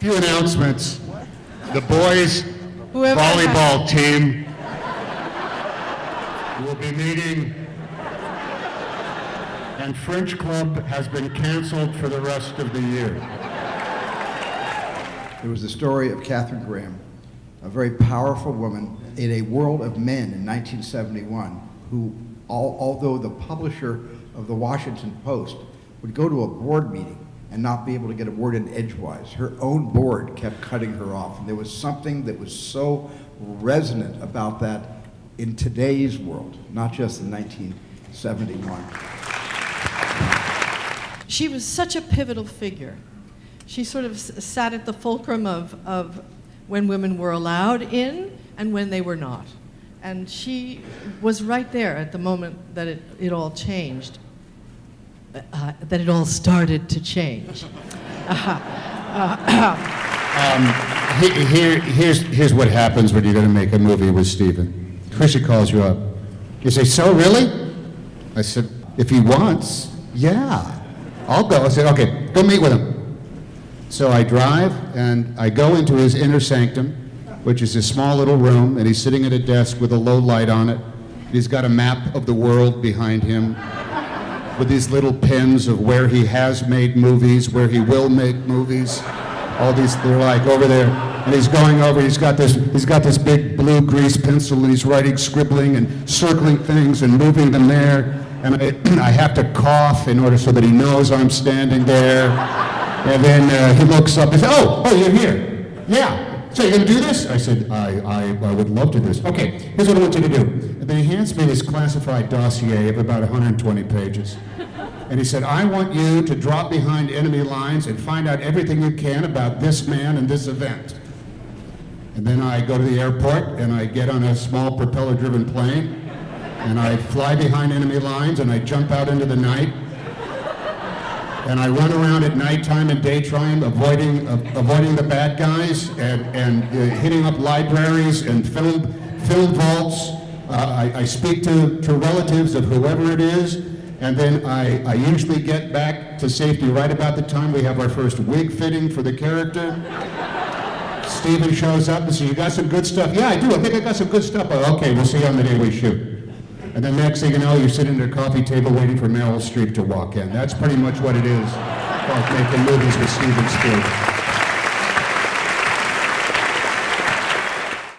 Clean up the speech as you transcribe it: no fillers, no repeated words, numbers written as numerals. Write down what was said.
Few announcements. The boys Whoever volleyball team will be meeting, and French Club has been canceled for the rest of the year. It was the story of Katharine Graham, a very powerful woman in a world of men in 1971 who, although the publisher of the Washington Post would go to a board meeting and not be able to get a word in edgewise, her own board kept cutting her off. And there was something that was so resonant about that in today's world, not just in 1971. She was such a pivotal figure. She sort of sat at the fulcrum of when women were allowed in and when they were not. And she was right there at the moment that it all changed, that it all started to change. Here's what happens when you're going to make a movie with Steven. Tricia calls you up. You say, so really? I said, if he wants, yeah, I'll go. I said, okay, go meet with him. So I drive and I go into his inner sanctum, which is a small little room, and he's sitting at a desk with a low light on it. He's got a map of the world behind him with these little pins of where he has made movies, where he will make movies. All these, they're like over there. And he's going over, he's got this big blue grease pencil, and he's writing, scribbling and circling things and moving them there. And I have to cough in order so that he knows I'm standing there. And then he looks up and says, oh, you're here. Yeah. So you're going to do this? I said, I would love to do this. Okay, here's what I want you to do. And then he hands me this classified dossier of about 120 pages. And he said, I want you to drop behind enemy lines and find out everything you can about this man and this event. And then I go to the airport and I get on a small propeller-driven plane and I fly behind enemy lines and I jump out into the night. And I run around at nighttime and daytime, avoiding the bad guys and hitting up libraries and film vaults. I speak to relatives of whoever it is, and then I usually get back to safety right about the time we have our first wig fitting for the character. Steven shows up and says, you got some good stuff? Yeah, I do. I think I got some good stuff. Oh, okay, we'll see you on the day we shoot. And then next thing you know, you're sitting at a coffee table waiting for Meryl Streep to walk in. That's pretty much what it is, like making movies with Steven Spielberg.